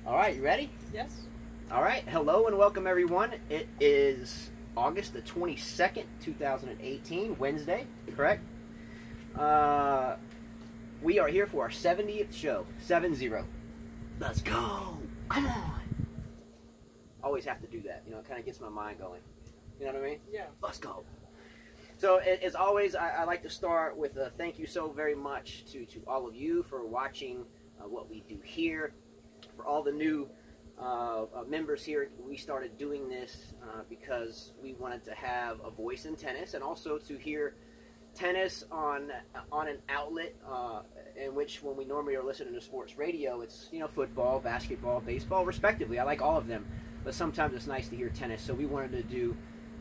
All right, you ready? Yes. All right, hello and welcome everyone. It is August the 22nd, 2018, Wednesday, correct? We are here for our 70th show, 7-0. Let's go, come on. Always have to do that, you know, it kind of gets my mind going. You know what I mean? Yeah. Let's go. So, as always, I like to start with a thank you so very much to all of you for watching what we do here. For all the new members here, we started doing this because we wanted to have a voice in tennis and also to hear tennis on an outlet in which, when we normally are listening to sports radio, it's, you know, football, basketball, baseball, respectively. I like all of them, but sometimes it's nice to hear tennis. So we wanted to do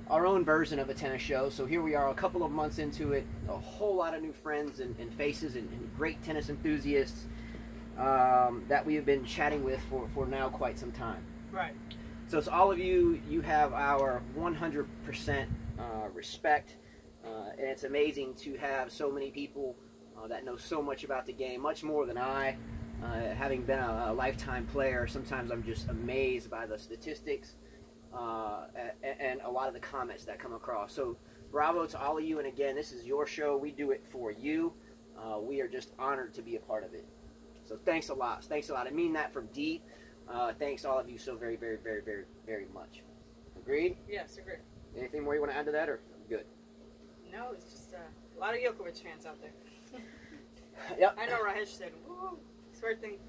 our own version of a tennis show. So here we are, a couple of months into it, a whole lot of new friends and faces and great tennis enthusiasts that we have been chatting with for now quite some time. Right. So to all of you, you have our 100% respect, and it's amazing to have so many people that know so much about the game, much more than I. Having been a lifetime player, sometimes I'm just amazed by the statistics and a lot of the comments that come across. So bravo to all of you, and again, this is your show. We do it for you. We are just honored to be a part of it. So thanks a lot. Thanks a lot. I mean that from deep. Thanks all of you so very, very, very, very, very much. Agreed? Yes, agreed. Anything more you want to add to that, or good? No, it's just a lot of Djokovic fans out there. Yep. I know Rahesh said, woo.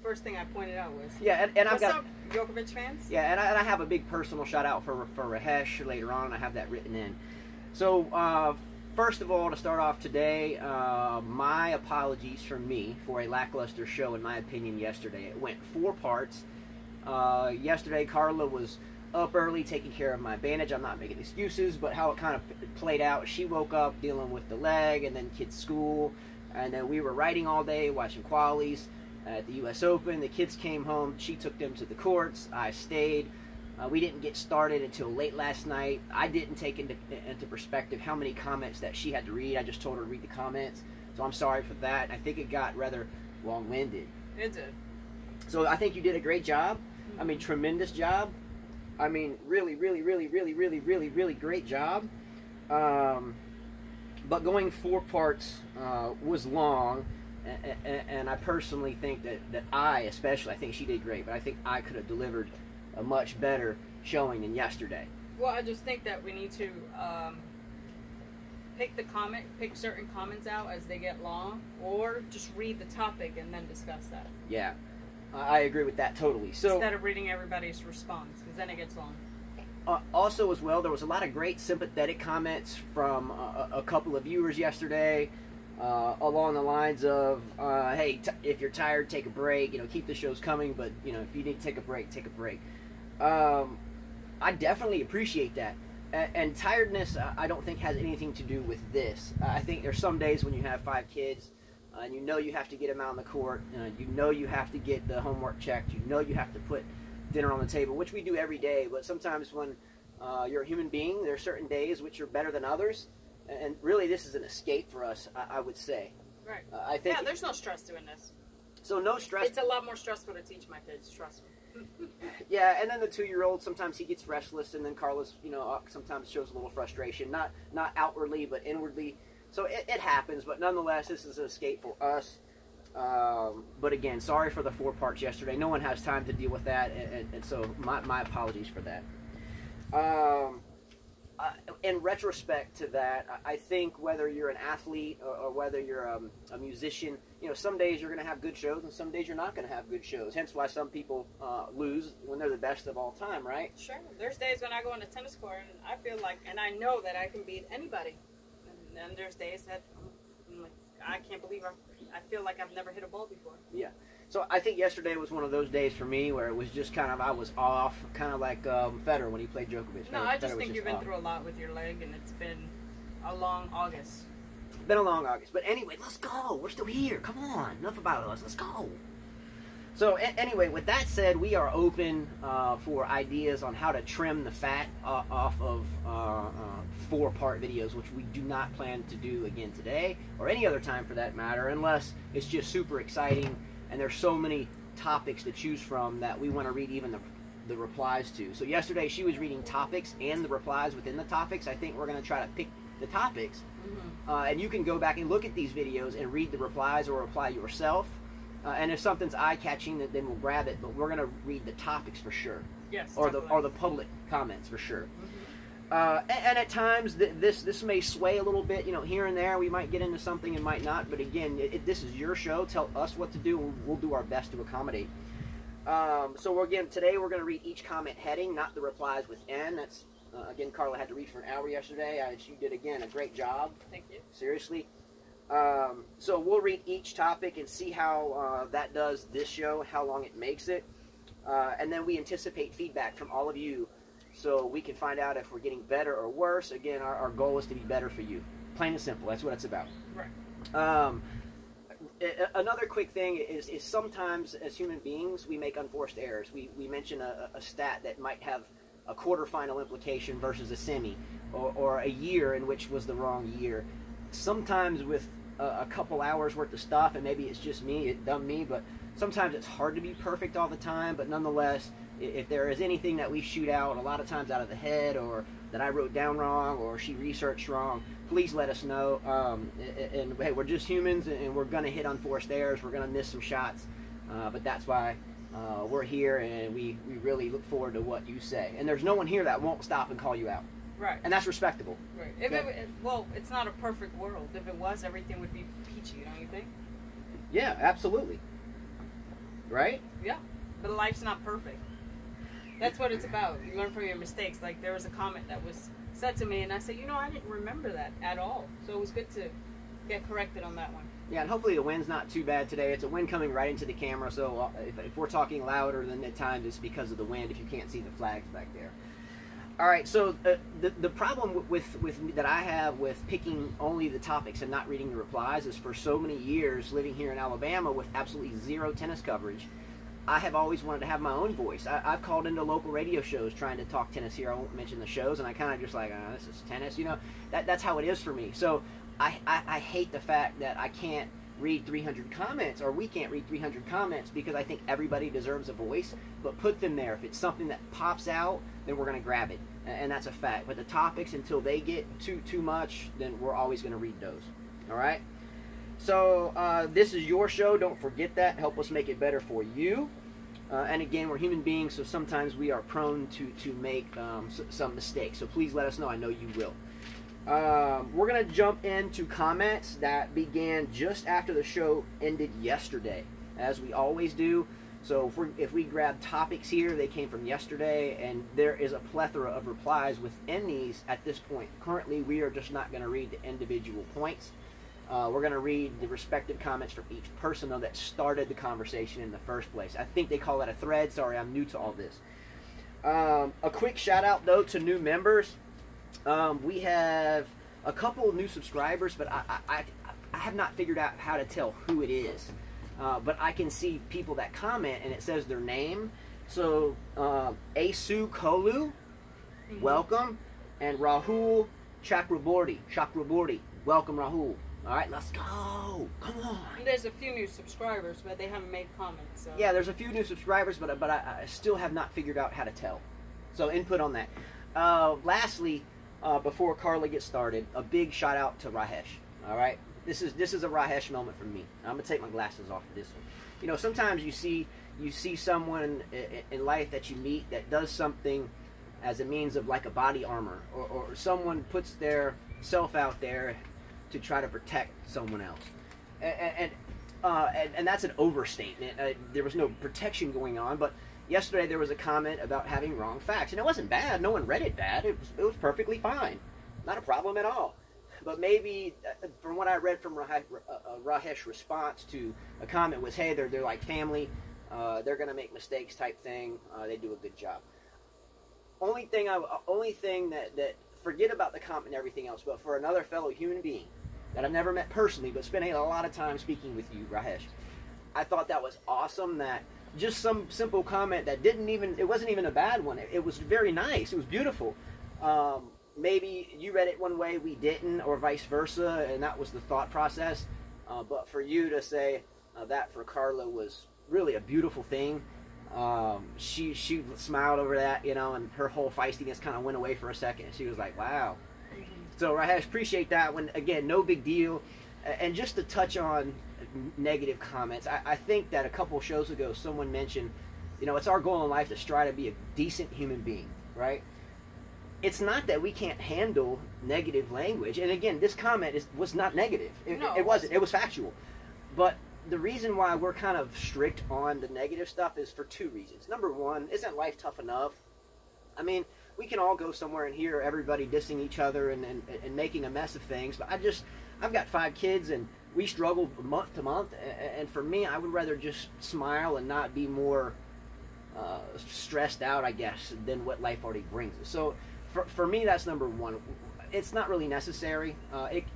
First thing I pointed out was, yeah, and I've what's got up, Djokovic fans? Yeah, and I have a big personal shout out for Rahesh later on. I have that written in. So first of all, to start off today, my apologies from me for a lackluster show, in my opinion, yesterday. It went 4 parts. Yesterday, Carla was up early taking care of my bandage. I'm not making excuses, but how it kind of played out, she woke up dealing with the leg and then kids' school, and then we were writing all day, watching qualies at the U.S. Open. The kids came home. She took them to the courts. I stayed. We didn't get started until late last night. I didn't take into perspective how many comments that she had to read. I just told her to read the comments. So I'm sorry for that. I think it got rather long-winded. It did. So I think you did a great job. I mean, tremendous job. I mean, really, really, really, really, really, really, really great job. But going 4 parts was long. And I personally think that I think she did great, but I think I could have delivered a much better showing than yesterday. Well, I just think that we need to pick certain comments out as they get long, or just read the topic and then discuss that. Yeah, I agree with that totally. So instead of reading everybody's response, because then it gets long. Also, as well, there was a lot of great sympathetic comments from a couple of viewers yesterday. Along the lines of, hey, if you're tired, take a break. You know, keep the shows coming, but, you know, if you need to take a break, take a break. I definitely appreciate that. And tiredness, I don't think has anything to do with this. I think there's some days when you have 5 kids, and you know you have to get them out on the court, you know you have to get the homework checked, you know you have to put dinner on the table, which we do every day. But sometimes when you're a human being, there are certain days which are better than others. And really, this is an escape for us, I would say. Right. I think. Yeah, there's no stress doing this. So no stress. It's a lot more stressful to teach my kids, trust me. Yeah, and then the 2-year-old, sometimes he gets restless, and then Carlos, you know, sometimes shows a little frustration, not outwardly, but inwardly. So it happens, but nonetheless, this is an escape for us. But again, sorry for the 4 parts yesterday. No one has time to deal with that, and so my apologies for that. In retrospect to that, I think whether you're an athlete or whether you're a musician, you know, some days you're going to have good shows and some days you're not going to have good shows. Hence why some people lose when they're the best of all time, right? Sure. There's days when I go on the tennis court and I feel like, and I know that I can beat anybody. And then there's days that I'm like, I can't believe I feel like I've never hit a ball before. Yeah. So I think yesterday was one of those days for me where it was just kind of, I was off, kind of like Federer when he played Djokovic. No, I just think you've been through a lot with your leg, and it's been a long August. Been a long August. But anyway, let's go. We're still here. Come on. Enough about us. Let's go. So anyway, with that said, we are open for ideas on how to trim the fat off of 4-part videos, which we do not plan to do again today, or any other time for that matter, unless it's just super exciting and there's so many topics to choose from that we want to read even the replies to. So yesterday she was reading topics and the replies within the topics. I think we're going to try to pick the topics, and you can go back and look at these videos and read the replies or reply yourself. And if something's eye-catching, then we'll grab it. But we're going to read the topics for sure. Yes. Or the public comments for sure. And at times this may sway a little bit. You know, here and there we might get into something and might not. But again, this is your show. Tell us what to do. We'll do our best to accommodate. So today we're going to read each comment heading, not the replies within. That's again, Carla had to read for an hour yesterday. She did again a great job. Thank you. Seriously. So we'll read each topic and see how that does this show, how long it makes it. And then we anticipate feedback from all of you so we can find out if we're getting better or worse. Again, our goal is to be better for you. Plain and simple. That's what it's about. Right. Another quick thing is sometimes as human beings we make unforced errors. We mention a stat that might have a quarterfinal implication versus a semi, or a year in which was the wrong year. Sometimes with a couple hours worth of stuff, and maybe it's just me, dumb me, but sometimes it's hard to be perfect all the time. But nonetheless, if there is anything that we shoot out, a lot of times out of the head, or that I wrote down wrong, or she researched wrong, please let us know. And hey, we're just humans, and we're going to hit unforced errors. We're going to miss some shots, but that's why we're here, and we really look forward to what you say. And there's no one here that won't stop and call you out. Right. And that's respectable. Right. Well, it's not a perfect world. If it was, everything would be peachy, don't you think? Yeah, absolutely. Right? Yeah. But life's not perfect. That's what it's about. You learn from your mistakes. Like, there was a comment that was said to me, and I said, I didn't remember that at all. So it was good to get corrected on that one. Yeah, and hopefully the wind's not too bad today. It's a wind coming right into the camera, so if we're talking louder than at times, it's because of the wind, if you can't see the flags back there. All right, so the problem with that I have with picking only the topics and not reading the replies is for so many years living here in Alabama with absolutely zero tennis coverage, I have always wanted to have my own voice. I've called into local radio shows trying to talk tennis here. I won't mention the shows, and I kind of just like, oh, this is tennis, That's how it is for me. So I hate the fact that I can't read 300 comments, or we can't read 300 comments, because I think everybody deserves a voice, but put them there. If it's something that pops out, then we're going to grab it, and that's a fact. But the topics, until they get too much, then we're always going to read those. All right? So this is your show. Don't forget that. Help us make it better for you. And again, we're human beings, so sometimes we are prone to make some mistakes. So please let us know. I know you will. We're going to jump into comments that began just after the show ended yesterday, as we always do. So if we grab topics here, they came from yesterday, and there is a plethora of replies within these at this point. Currently, we are just not going to read the individual points. We're going to read the respective comments from each person, though, that started the conversation in the first place. I think they call that a thread. Sorry, I'm new to all this. A quick shout-out, though, to new members. We have a couple of new subscribers, but I have not figured out how to tell who it is. But I can see people that comment, and it says their name. So, Asu Kolu, welcome. And Rahul Chakraborty, welcome, Rahul. All right, let's go. Come on. And there's a few new subscribers, but they haven't made comments. So. Yeah, there's a few new subscribers, but I still have not figured out how to tell. So input on that. Lastly, before Carla gets started, a big shout out to Rahesh. All right, this is a Rahesh moment for me. I'm gonna take my glasses off for this one. Sometimes you see someone in life that you meet that does something as a means of like a body armor, or someone puts their self out there to try to protect someone else, and that's an overstatement. There was no protection going on, but yesterday there was a comment about having wrong facts, and it wasn't bad. No one read it bad. It was perfectly fine, not a problem at all. But maybe from what I read from Rahesh's response to a comment was, hey, they're like family. They're gonna make mistakes type thing. They do a good job. Only thing that forget about the comment and everything else, but for another fellow human being that I've never met personally, but spending a lot of time speaking with you, Rahesh, I thought that was awesome. That just some simple comment that it wasn't even a bad one. It was very nice. It was beautiful. Maybe you read it one way, we didn't, or vice versa, and that was the thought process. But for you to say that for Carla was really a beautiful thing. She smiled over that, you know, and her whole feistiness kind of went away for a second. She was like, wow. So Rahesh, appreciate that one. Again, no big deal. And just to touch on negative comments, I think that a couple of shows ago someone mentioned, you know, it's our goal in life to strive to be a decent human being, right? It's not that we can't handle negative language. And again, this comment was not negative. It wasn't. It was factual. But the reason why we're kind of strict on the negative stuff is for two reasons. Number one, isn't life tough enough? I mean, we can all go somewhere and hear everybody dissing each other and making a mess of things. But I've got 5 kids, and we struggle month to month. And for me, I would rather just smile and not be more stressed out, I guess, than what life already brings us. So for me, that's number one. It's not really necessary.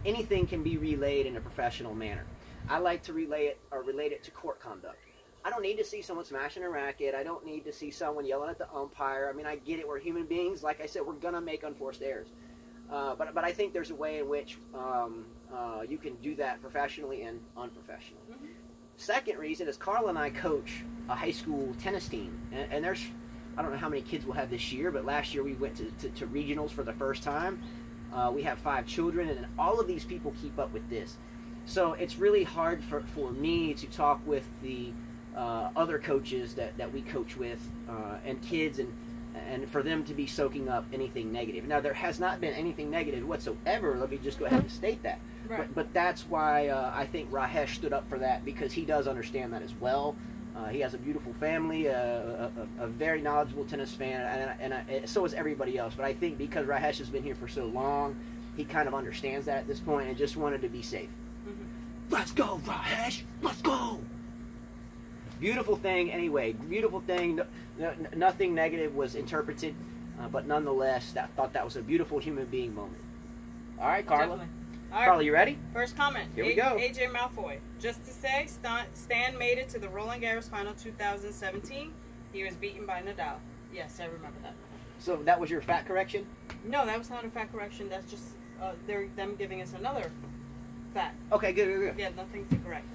Anything can be relayed in a professional manner. I like to relate it to court conduct. I don't need to see someone smashing a racket. I don't need to see someone yelling at the umpire. I mean, I get it. We're human beings. Like I said, we're going to make unforced errors. But I think there's a way in which you can do that professionally and unprofessionally. Mm-hmm. Second reason is Carla and I coach a high school tennis team. And there's, I don't know how many kids we'll have this year, but last year we went to regionals for the first time. We have 5 children, and all of these people keep up with this. So it's really hard for me to talk with the other coaches that we coach with and kids and for them to be soaking up anything negative. Now, there has not been anything negative whatsoever. Let me just go ahead and state that. Right. But that's why I think Rahesh stood up for that, because he does understand that as well. He has a beautiful family, a very knowledgeable tennis fan, and so is everybody else. But I think because Rahesh has been here for so long, he kind of understands that at this point and just wanted to be safe. Let's go, Rahesh! Let's go! Beautiful thing, anyway. Beautiful thing. Nothing negative was interpreted, but nonetheless, thought that was a beautiful human being moment. All right, Carla. Definitely. All right. Carla, you ready? First comment. Here we go. AJ Malfoy. Just to say, Stan made it to the Roland Garros final 2017. He was beaten by Nadal. Yes, I remember that. So that was your fact correction? No, that was not a fact correction. That's just them giving us another fact. Okay, good. Yeah, nothing to correct.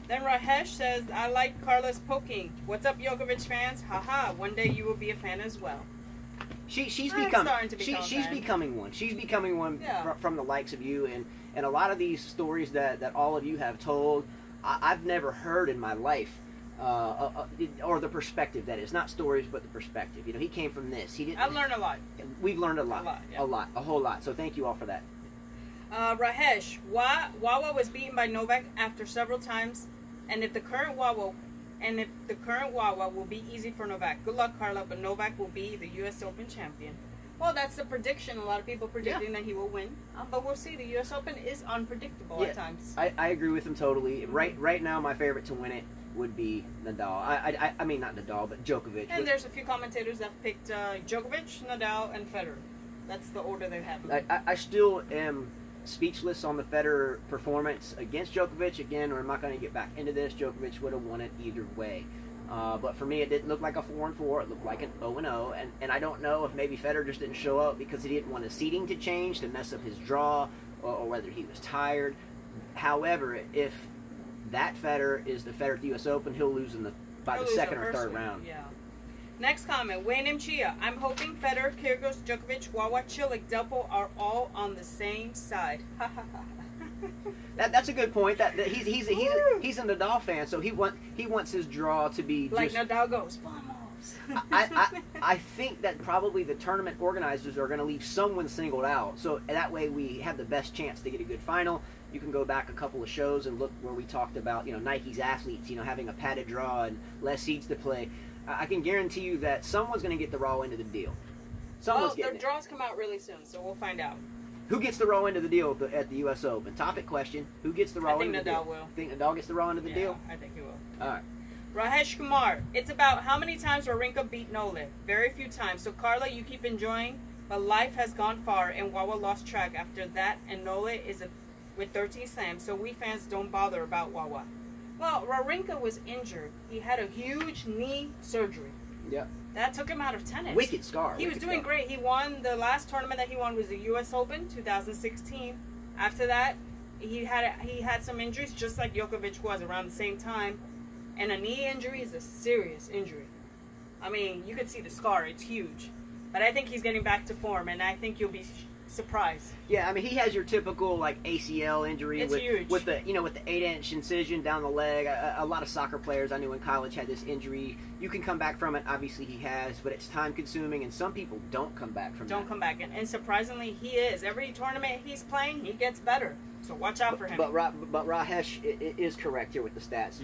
Then Rahesh says, I like Carla's poking. What's up, Djokovic fans? Haha, one day you will be a fan as well. She's becoming one. She's becoming one from the likes of you, and a lot of these stories that all of you have told, I've never heard in my life, or the perspective, that is. Not stories, but the perspective. You know, he came from this. I've learned a lot. We've learned a lot. Yeah. A whole lot. So thank you all for that. Rahesh, Wawa was beaten by Novak after several times, and if the current Wawa will be easy for Novak. Good luck, Carla, but Novak will be the U.S. Open champion. Well, that's the prediction. A lot of people predicting that he will win, but we'll see. The U.S. Open is unpredictable at times. I agree with him totally. Right now, my favorite to win it would be Nadal. I mean, not Nadal, but Djokovic. And there's a few commentators that picked Djokovic, Nadal, and Federer. That's the order they have. I still am speechless on the Federer performance against Djokovic. Again, I'm not going to get back into this. Djokovic would have won it either way. But for me, it didn't look like a 4-4. It looked like an 0-0. And I don't know if maybe Federer just didn't show up because he didn't want his seeding to change, to mess up his draw, or whether he was tired. However, if that Federer is the Federer at the U.S. Open, he'll lose by the second or third round. Yeah. Next comment, Wayne M. Chia. I'm hoping Federer, Kyrgios, Djokovic, Wawa, Chilik, Delpo are all on the same side. That's a good point. That he's a Nadal fan, so he wants his draw to be like just, Nadal goes, vamos. I think that probably the tournament organizers are going to leave someone singled out, so that way we have the best chance to get a good final. You can go back a couple of shows and look where we talked about, Nike's athletes, having a padded draw and less seeds to play. I can guarantee you that someone's going to get the raw end of the deal. Their draws come out really soon, so we'll find out. Who gets the raw end of the deal at the U.S. Open? Topic question. Who gets the raw end of the deal? I think Nadal will. Think Nadal gets the raw end of the deal? I think he will. All right. Rahesh Kumar. It's about how many times Wawrinka beat Nole. Very few times. So, Carla, you keep enjoying, but life has gone far, and Wawa lost track after that, and Nole is with 13 slams, so we fans don't bother about Wawa. Well, Wawrinka was injured. He had a huge knee surgery. Yep. That took him out of tennis. Wicked scar. He was doing great. He won, the last tournament that he won was the U.S. Open 2016. After that, he had some injuries, just like Djokovic was around the same time. And a knee injury is a serious injury. I mean, you could see the scar. It's huge. But I think he's getting back to form, and I think you'll be surprised. Yeah, I mean, he has your typical like ACL injury It's huge. with the 8-inch incision down the leg. A lot of soccer players I knew in college had this injury. You can come back from it. Obviously, he has, but it's time consuming, and some people don't come back from it. Don't come back, and surprisingly, he is. Every tournament he's playing, he gets better. So watch out for him. But Rahesh is correct here with the stats.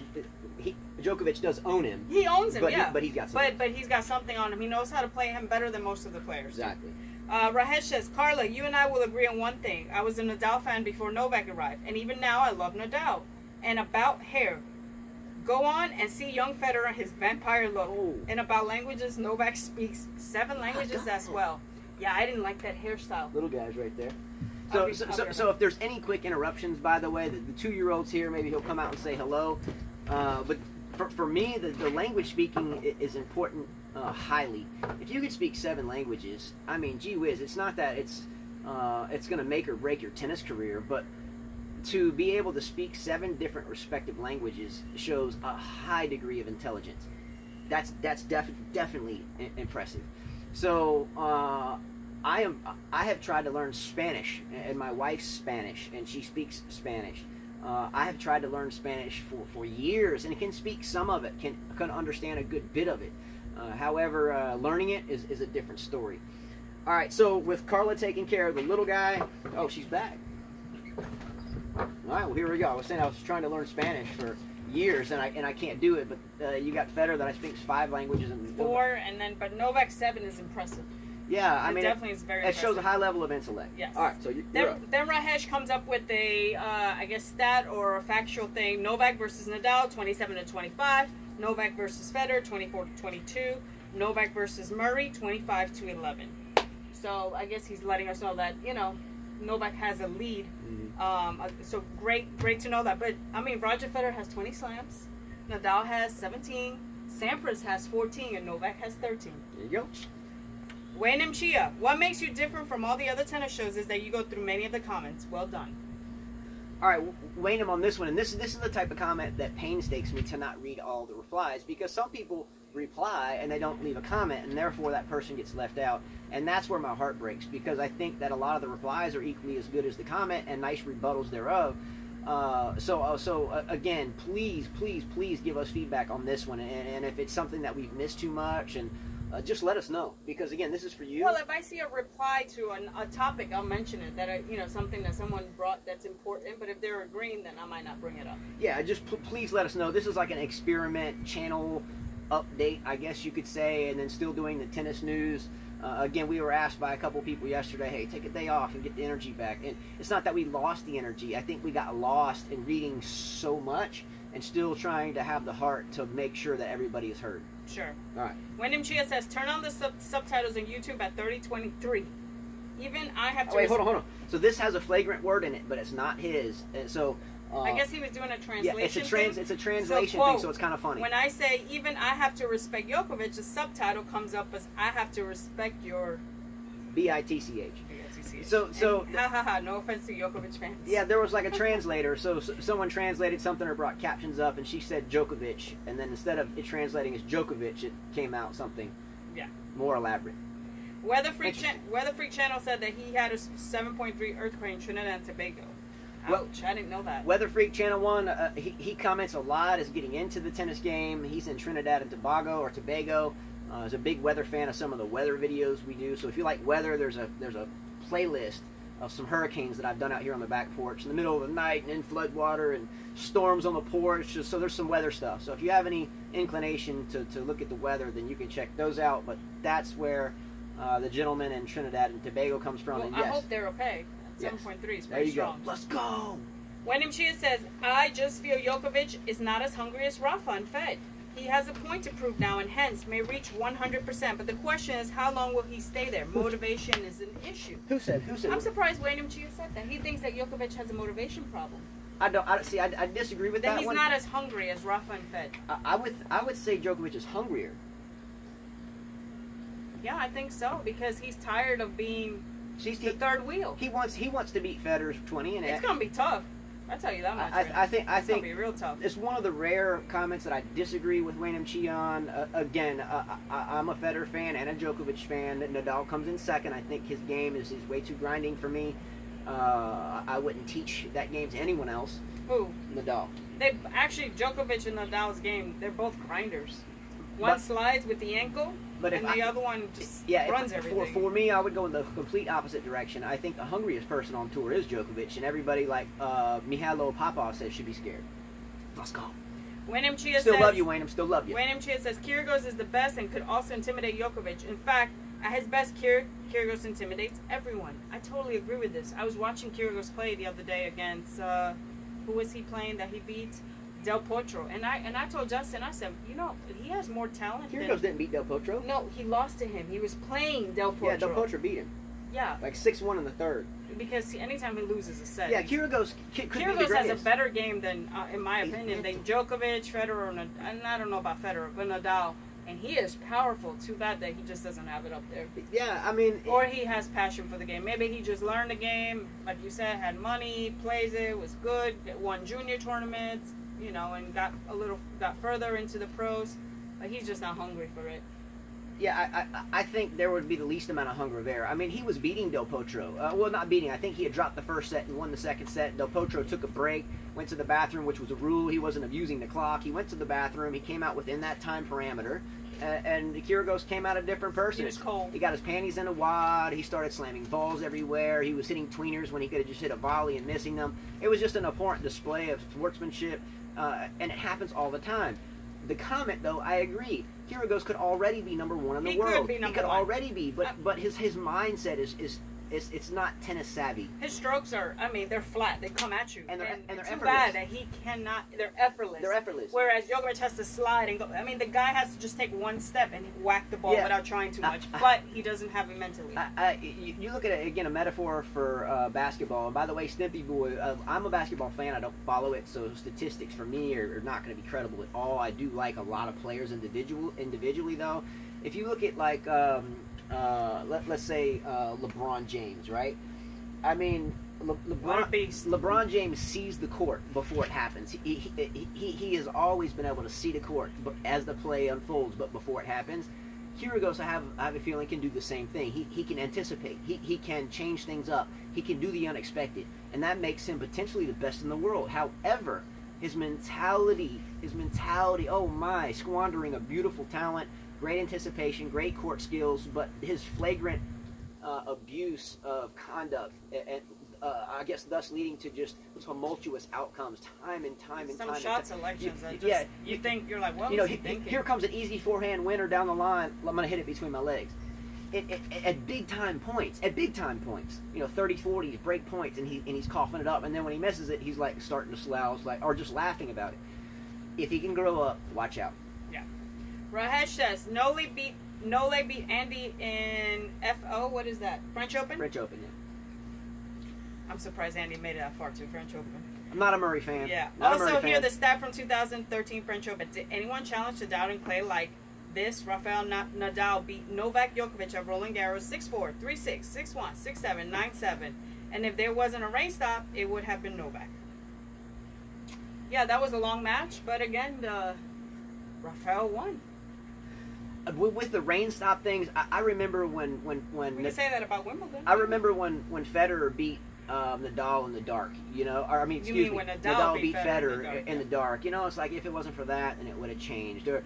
Djokovic does own him. He owns him, yeah. But he's got something. But he's got something on him. He knows how to play him better than most of the players. Exactly. Rahesh says, Carla, you and I will agree on one thing. I was a Nadal fan before Novak arrived, and even now I love Nadal. And about hair, go on and see young Federer, his vampire look. Oh. And about languages, Novak speaks 7 languages as well. Yeah, I didn't like that hairstyle. Little guys right there. So if there's any quick interruptions, by the way, the 2-year-old's here, maybe he'll come out and say hello. But for me, the language speaking is important highly. If you could speak 7 languages, I mean, gee whiz, it's not that it's going to make or break your tennis career, but to be able to speak 7 different respective languages shows a high degree of intelligence. That's definitely impressive. So I have tried to learn Spanish, and my wife's Spanish, and she speaks Spanish. I have tried to learn Spanish for years, and can speak some of it, can understand a good bit of it. However, learning it is a different story. All right, so with Carla taking care of the little guy, oh, she's back. All right, well, here we go. I was saying I was trying to learn Spanish for years, and I can't do it, but you got Federer that I speak 5 languages. And 4, but Novak 7 is impressive. Yeah, I mean, definitely is very impressive. It shows a high level of intellect. Yes. All right, so then Rahesh comes up with a, I guess, stat or a factual thing. Novak versus Nadal, 27-25. Novak versus Federer, 24-22. Novak versus Murray, 25-11. So I guess he's letting us know that, Novak has a lead. Mm-hmm. So great to know that. But, I mean, Roger Federer has 20 slams. Nadal has 17. Sampras has 14, and Novak has 13. There you go. Wayne Chia, what makes you different from all the other tennis shows is that you go through many of the comments. Well done. All right, Wayne on this one, and this is the type of comment that painstaking me to not read all the replies, because some people reply and they don't leave a comment, and therefore that person gets left out, and that's where my heart breaks, because I think that a lot of the replies are equally as good as the comment and nice rebuttals thereof. So again, please give us feedback on this one, and if it's something that we've missed too much, and just let us know, because again, this is for you. Well, if I see a reply to a topic, I'll mention it, that something that someone brought that's important, but if they're agreeing, then I might not bring it up. Yeah, just please let us know. This is like an experiment channel update, I guess you could say, and then still doing the tennis news. Again, we were asked by a couple people yesterday, hey, take a day off and get the energy back. And it's not that we lost the energy. I think we got lost in reading so much and still trying to have the heart to make sure that everybody is heard. Sure. All right. Wyndham Chia says, turn on the subtitles on YouTube at 30:23. Even I have to... Oh, wait, hold on. So this has a flagrant word in it, but it's not his. And so... I guess he was doing a translation. Yeah, it's a translation thing, so it's kind of funny. When I say, even I have to respect Djokovic, the subtitle comes up as, I have to respect your... B-I-T-C-H. So no offense to Djokovic fans. Yeah, there was like a translator, so someone translated something or brought captions up, and she said Djokovic, and then instead of it translating as Djokovic, it came out something more elaborate. Weather Freak Channel said that he had a 7.3 earthquake in Trinidad and Tobago. Ouch, I didn't know that. Weather Freak Channel 1, he comments a lot as getting into the tennis game. He's in Trinidad and Tobago. He's a big weather fan of some of the weather videos we do. So if you like weather, there's a playlist of some hurricanes that I've done out here on the back porch in the middle of the night, and in flood water and storms on the porch. So there's some weather stuff. So if you have any inclination to look at the weather, then you can check those out. But that's where the gentleman in Trinidad and Tobago comes from. Well, and I hope they're okay. 7.3 is pretty strong. Let's go. Wyndham Chia says, I just feel Djokovic is not as hungry as Rafa and Fed. He has a point to prove now and hence may reach 100%. But the question is, how long will he stay there? Motivation is an issue. Who said? I'm surprised Wyndham Chia said that. He thinks that Djokovic has a motivation problem. I disagree with that he's one. Not as hungry as Rafa and Fed. I would say Djokovic is hungrier. Yeah, I think so, because he's tired of being the third wheel. He wants to beat Federer's 20, and it's gonna be tough. I tell you that much. I think it's gonna be real tough. It's one of the rare comments that I disagree with Wayne Chi on. Again, I'm a Federer fan and a Djokovic fan. Nadal comes in second. I think his game is way too grinding for me. I wouldn't teach that game to anyone else. Who? Nadal. They actually, Djokovic and Nadal's game, they're both grinders. One slides with the ankle, and the other one just runs everything. For me, I would go in the complete opposite direction. I think the hungriest person on tour is Djokovic, and everybody like Mihailo Popov says should be scared. Let's go. Wayne Chia still says, love you, Wayne. Still love you. Wayne Chia says Kyrgios is the best and could also intimidate Djokovic. In fact, at his best, Kyrgios intimidates everyone. I totally agree with this. I was watching Kyrgios play the other day against who was he playing that he beat? Del Potro. And I told Justin, I said, you know, he has more talent. Kyrgios didn't beat Del Potro. No, he lost to him. He was playing Del Potro. Yeah, Del Potro beat him. Yeah. Like 6-1 in the third. Because anytime he loses a set. Yeah, Kyrgios has a better game than, in my opinion, than Djokovic, Federer, and I don't know about Federer, but Nadal. And he is powerful. Too bad that he just doesn't have it up there. Yeah, I mean... Or he has passion for the game. Maybe he just learned the game, like you said, had money, plays it, was good, won junior tournaments, you know, and got further into the pros. But he's just not hungry for it. Yeah, I think there would be the least amount of hunger there. I mean, he was beating Del Potro. Well, not beating. I think he had dropped the first set and won the second set. Del Potro took a break, went to the bathroom, which was a rule. He wasn't abusing the clock. He went to the bathroom. He came out within that time parameter. And Kyrgios came out a different person. He was cold. He got his panties in a wad. He started slamming balls everywhere. He was hitting tweeners when he could have just hit a volley and missing them. It was just an abhorrent display of sportsmanship, and it happens all the time. The comment, though, I agree. Kyrgios could already be number one in the world. He could already be, but his mindset is it's not tennis savvy. His strokes are, I mean, they're flat. They come at you. And they're too effortless. bad that he cannot, they're effortless. They're effortless. Whereas Djokovic has to slide and go. I mean, the guy has to just take one step and whack the ball without trying too much. But he doesn't have it mentally. You look at it, again, a metaphor for basketball. And by the way, Stimpy Boy, I'm a basketball fan. I don't follow it, so statistics for me are not going to be credible at all. I do like a lot of players individually, though. If you look at, like, let's say LeBron James, right? I mean, LeBron James sees the court before it happens. He has always been able to see the court as the play unfolds, but before it happens. Kyrgios, I have a feeling, can do the same thing. He can anticipate. He can change things up. He can do the unexpected, and that makes him potentially the best in the world. However, his mentality, oh my, squandering a beautiful talent, great anticipation, great court skills, but his flagrant abuse of conduct, and I guess thus leading to just tumultuous outcomes time and time. Some shot selections that you think, you're like, well, here comes an easy forehand winner down the line, I'm going to hit it between my legs. At big time points, 30s, 40s, break points, and he's coughing it up, and then when he misses it, he's like starting to slouch, or just laughing about it. If he can grow up, watch out. Yeah. Rahesh says, Nole beat Andy in FO. What is that? French Open? French Open, yeah. I'm surprised Andy made it that far to French Open. I'm not a Murray fan. Yeah. Also, here the stat from 2013 French Open. Did anyone challenge to doubt and play like this? Rafael Nadal beat Novak Djokovic at Roland Garros 6-4, 3-6, 6-1, 6-7, 9-7. And if there wasn't a rain stop, it would have been Novak. Yeah, that was a long match, but again, Rafael won. With the rain stop things, I remember when we can say that about Wimbledon. I remember when Federer beat Nadal in the dark, or I mean, excuse me, when Nadal beat Federer in the dark. It's like if it wasn't for that, then it would have changed. Or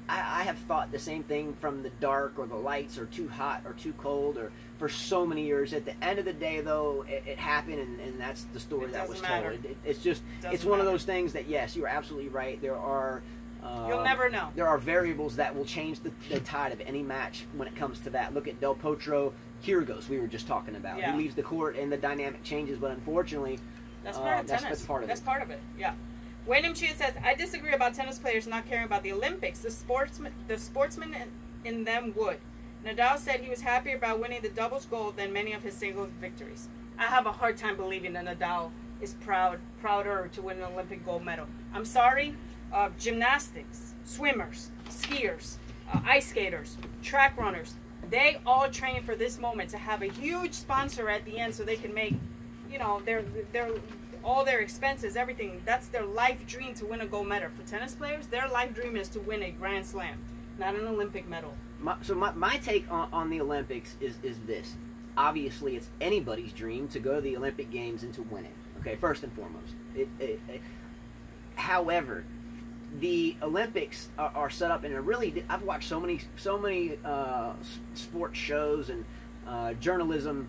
I have thought the same thing from the dark, or the lights are too hot or too cold, or for so many years. At the end of the day, though, it happened, and that's the story that was told. It's one of those things that, yes, you're absolutely right. There are. You'll never know. There are variables that will change the tide of any match when it comes to that. Look at Del Potro, Kyrgios, we were just talking about. Yeah. He leaves the court and the dynamic changes, but unfortunately, that's part of tennis. That's part of it. That's part of it. Yeah. Wayne Chia says, I disagree about tennis players not caring about the Olympics. The sportsman in them would. Nadal said he was happier about winning the doubles gold than many of his singles victories. I have a hard time believing that Nadal is prouder to win an Olympic gold medal. I'm sorry. Gymnastics, swimmers, skiers, ice skaters, track runners, they all train for this moment to have a huge sponsor at the end so they can make, all their expenses, everything. That's their life dream to win a gold medal. For tennis players, their life dream is to win a Grand Slam, not an Olympic medal. My take on the Olympics is this. Obviously, it's anybody's dream to go to the Olympic Games and to win it. Okay, first and foremost. However, the Olympics are set up in a really. I've watched so many sports shows and journalism,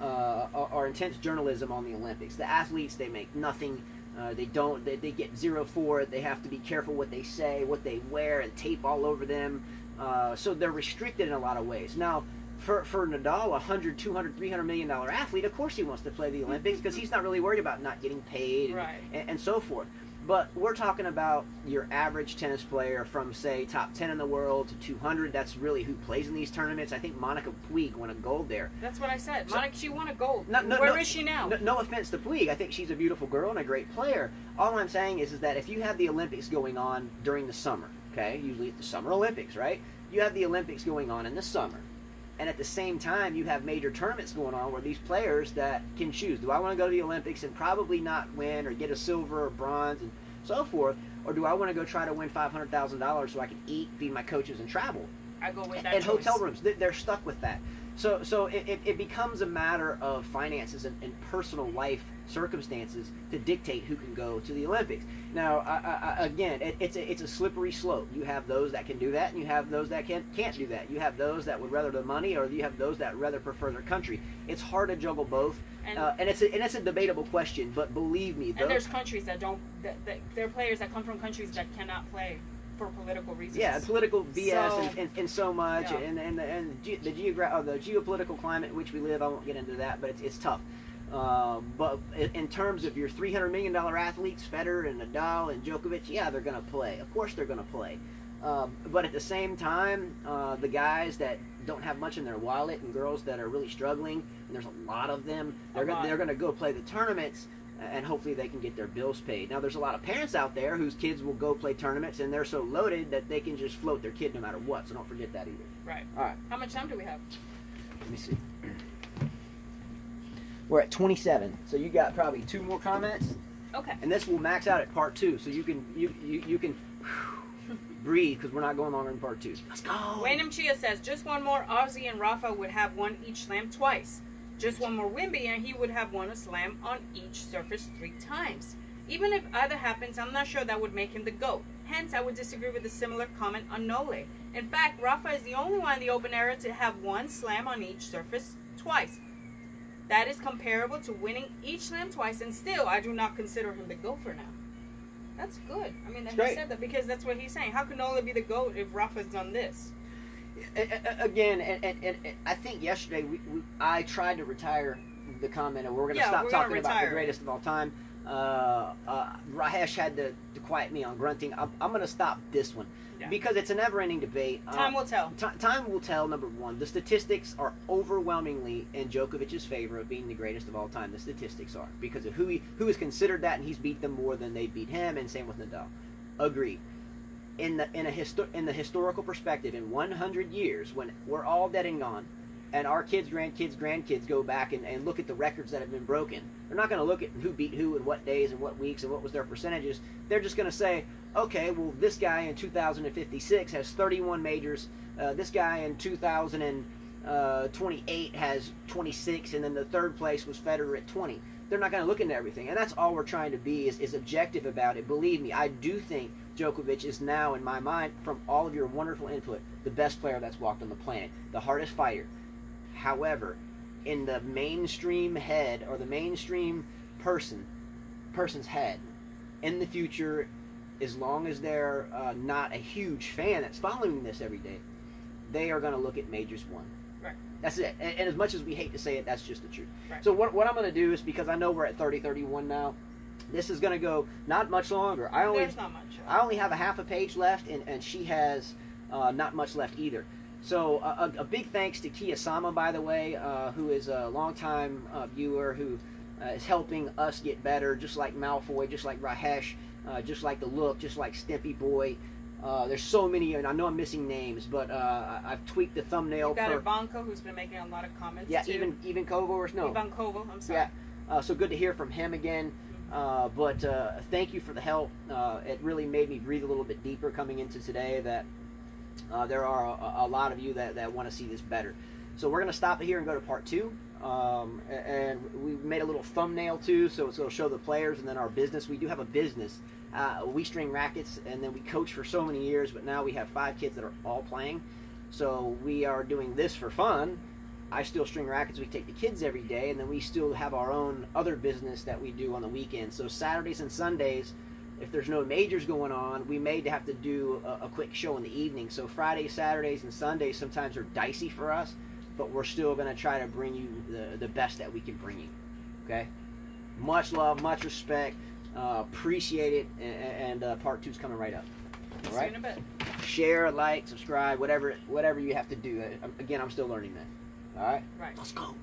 or intense journalism on the Olympics. The athletes, they make nothing. They get 0 for it. They have to be careful what they say, what they wear, and tape all over them. So they're restricted in a lot of ways. Now, for Nadal, a $100, $200, $300 million athlete, of course he wants to play the Olympics because he's not really worried about not getting paid and so forth. But we're talking about your average tennis player from, say, top 10 in the world to 200. That's really who plays in these tournaments. I think Monica Puig won a gold there. That's what I said. Monica, she won a gold. Where is she now? No offense to Puig. I think she's a beautiful girl and a great player. All I'm saying is that if you have the Olympics going on during the summer, okay, usually it's the Summer Olympics, right? You have the Olympics going on in the summer. And at the same time, you have major tournaments going on where these players that can choose. Do I want to go to the Olympics and probably not win or get a silver or bronze and so forth? Or do I want to go try to win $500,000 so I can eat, feed my coaches, and travel? I go with that And choice. hotel rooms. They're stuck with that. So it becomes a matter of finances and personal life circumstances to dictate who can go to the Olympics. Now, again, it's a slippery slope. You have those that can do that, and you have those that can't do that. You have those that would rather the money, or you have those that rather prefer their country. It's hard to juggle both, and it's a debatable question. But believe me, and there's countries that don't. There are players that come from countries that cannot play for political reasons. Yeah, political BS and so much, yeah. and the geopolitical climate in which we live. I won't get into that, but it's tough. But in terms of your $300 million athletes, Federer and Nadal and Djokovic, yeah, they're going to play. Of course they're going to play. But at the same time, the guys that don't have much in their wallet and girls that are really struggling, and there's a lot of them, they're going to go play the tournaments, and hopefully they can get their bills paid. Now, there's a lot of parents out there whose kids will go play tournaments, and they're so loaded that they can just float their kid no matter what, so don't forget that either. Right. All right. How much time do we have? Let me see. We're at 27, so you got probably 2 more comments. Okay. And this will max out at part 2, so you can breathe because we're not going longer in part 2. Let's go. Wyndham Chia says, just one more Ozzy and Rafa would have won each slam twice. Just one more Wimby and he would have won a slam on each surface 3 times. Even if either happens, I'm not sure that would make him the GOAT. Hence, I would disagree with a similar comment on Nole. In fact, Rafa is the only one in the Open era to have won slam on each surface twice. That is comparable to winning each slam twice, and still, I do not consider him the GOAT for now. That's good. I mean, he said that because that's what he's saying. How can Nole be the GOAT if Rafa's done this? Again, and I think yesterday I tried to retire the comment, and we're going to stop talking about the greatest of all time. Rahesh had to quiet me on grunting. I'm going to stop this one because it's a never-ending debate. Time will tell. Time will tell. Number one, the statistics are overwhelmingly in Djokovic's favor of being the greatest of all time. The statistics are because of who is considered that, and he's beat them more than they beat him, and same with Nadal. Agreed. In the historical perspective, in 100 years, when we're all dead and gone, and our kids, grandkids go back and look at the records that have been broken, they're not going to look at who beat who and what days and what weeks and what was their percentages. They're just going to say, okay, well, this guy in 2056 has 31 majors. This guy in 2028 has 26, and then the third place was Federer at 20. They're not going to look into everything, and that's all we're trying to be is objective about it. Believe me, I do think Djokovic is now, in my mind, from all of your wonderful input, the best player that's walked on the planet, the hardest fighter. However, in the mainstream head, or the mainstream person's head, in the future, as long as they're not a huge fan that's following this every day, they are going to look at majors won. Right. That's it. And as much as we hate to say it, that's just the truth. Right. So what I'm going to do is, because I know we're at 30-31 now, this is going to go not much longer. There's not much. I only have a half a page left, and she has not much left either. So a big thanks to Kia Sama, by the way, who is a longtime viewer who is helping us get better, just like Malfoy, just like Rahesh, just like The Look, just like Stimpy Boy. There's so many, and I know I'm missing names, but I've tweaked the thumbnail. You've got Ivanka, who's been making a lot of comments, yeah, too. even Kovo, or no? Ivankovo, I'm sorry. Yeah, so good to hear from him again. But thank you for the help. It really made me breathe a little bit deeper coming into today that there are a lot of you that want to see this better. So we're going to stop it here and go to part 2. And we made a little thumbnail too, so it'll show the players and then our business. We do have a business. We string rackets, and then we coach for so many years, but now we have 5 kids that are all playing. So we are doing this for fun. I still string rackets. We take the kids every day, and then we still have our own other business that we do on the weekends. So Saturdays and Sundays, if there's no majors going on, we may have to do a quick show in the evening. So Fridays, Saturdays, and Sundays sometimes are dicey for us, but we're still going to try to bring you the best that we can bring you. Okay? Much love, much respect. Appreciate it, and part 2's coming right up. All right? See you in a bit. Share, like, subscribe, whatever you have to do. Again, I'm still learning that. All right? Right. Let's go.